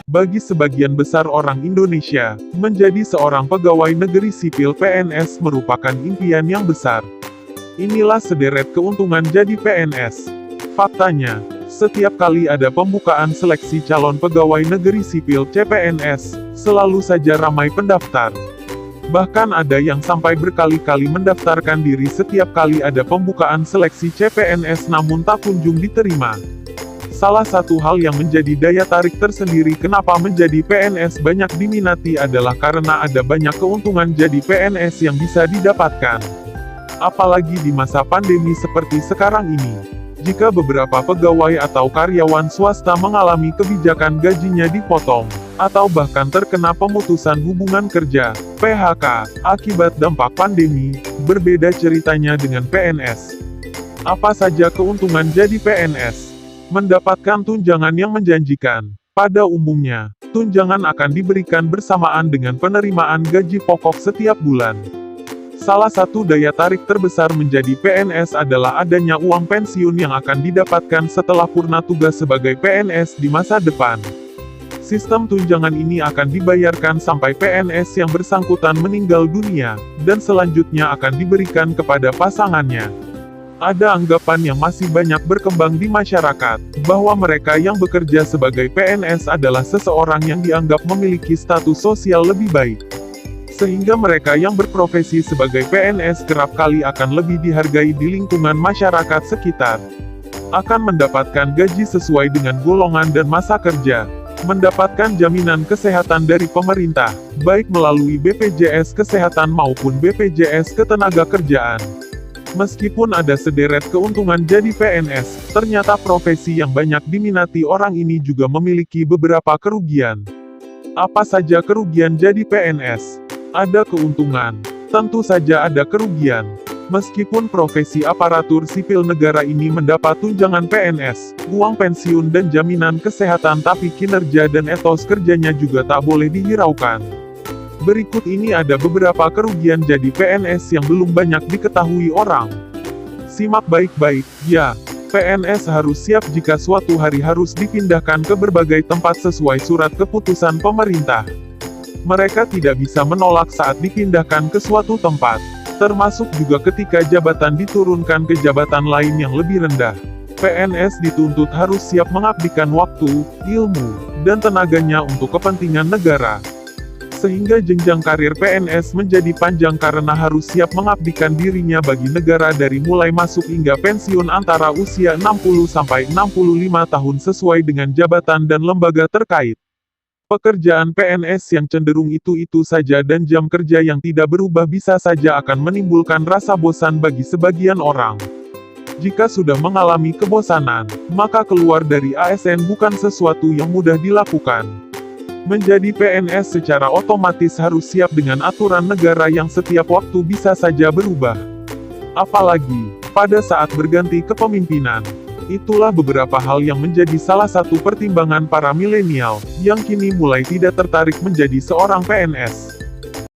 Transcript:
Bagi sebagian besar orang Indonesia, menjadi seorang pegawai negeri sipil PNS merupakan impian yang besar. Inilah sederet keuntungan jadi PNS. Faktanya, setiap kali ada pembukaan seleksi calon pegawai negeri sipil CPNS, selalu saja ramai pendaftar. Bahkan ada yang sampai berkali-kali mendaftarkan diri setiap kali ada pembukaan seleksi CPNS namun tak kunjung diterima. Salah satu hal yang menjadi daya tarik tersendiri kenapa menjadi PNS banyak diminati adalah karena ada banyak keuntungan jadi PNS yang bisa didapatkan. Apalagi di masa pandemi seperti sekarang ini. Jika beberapa pegawai atau karyawan swasta mengalami kebijakan gajinya dipotong, atau bahkan terkena pemutusan hubungan kerja, PHK, akibat dampak pandemi, berbeda ceritanya dengan PNS. Apa saja keuntungan jadi PNS? Mendapatkan tunjangan yang menjanjikan. Pada umumnya, tunjangan akan diberikan bersamaan dengan penerimaan gaji pokok setiap bulan. Salah satu daya tarik terbesar menjadi PNS adalah adanya uang pensiun yang akan didapatkan setelah purna tugas sebagai PNS di masa depan. Sistem tunjangan ini akan dibayarkan sampai PNS yang bersangkutan meninggal dunia, dan selanjutnya akan diberikan kepada pasangannya. Ada anggapan yang masih banyak berkembang di masyarakat, bahwa mereka yang bekerja sebagai PNS adalah seseorang yang dianggap memiliki status sosial lebih baik. Sehingga mereka yang berprofesi sebagai PNS kerap kali akan lebih dihargai di lingkungan masyarakat sekitar. Akan mendapatkan gaji sesuai dengan golongan dan masa kerja. Mendapatkan jaminan kesehatan dari pemerintah, baik melalui BPJS Kesehatan maupun BPJS Ketenagakerjaan. Meskipun ada sederet keuntungan jadi PNS, ternyata profesi yang banyak diminati orang ini juga memiliki beberapa kerugian. Apa saja kerugian jadi PNS? Ada keuntungan. Tentu saja ada kerugian. Meskipun profesi aparatur sipil negara ini mendapat tunjangan PNS, uang pensiun dan jaminan kesehatan tapi kinerja dan etos kerjanya juga tak boleh dihiraukan. Berikut ini ada beberapa kerugian jadi PNS yang belum banyak diketahui orang. Simak baik-baik, ya. PNS harus siap jika suatu hari harus dipindahkan ke berbagai tempat sesuai surat keputusan pemerintah. Mereka tidak bisa menolak saat dipindahkan ke suatu tempat. Termasuk juga ketika jabatan diturunkan ke jabatan lain yang lebih rendah. PNS dituntut harus siap mengabdikan waktu, ilmu, dan tenaganya untuk kepentingan negara. Sehingga jenjang karir PNS menjadi panjang karena harus siap mengabdikan dirinya bagi negara dari mulai masuk hingga pensiun antara usia 60 sampai 65 tahun sesuai dengan jabatan dan lembaga terkait. Pekerjaan PNS yang cenderung itu-itu saja dan jam kerja yang tidak berubah bisa saja akan menimbulkan rasa bosan bagi sebagian orang. Jika sudah mengalami kebosanan, maka keluar dari ASN bukan sesuatu yang mudah dilakukan. Menjadi PNS secara otomatis harus siap dengan aturan negara yang setiap waktu bisa saja berubah. Apalagi, pada saat berganti kepemimpinan. Itulah beberapa hal yang menjadi salah satu pertimbangan para milenial, yang kini mulai tidak tertarik menjadi seorang PNS.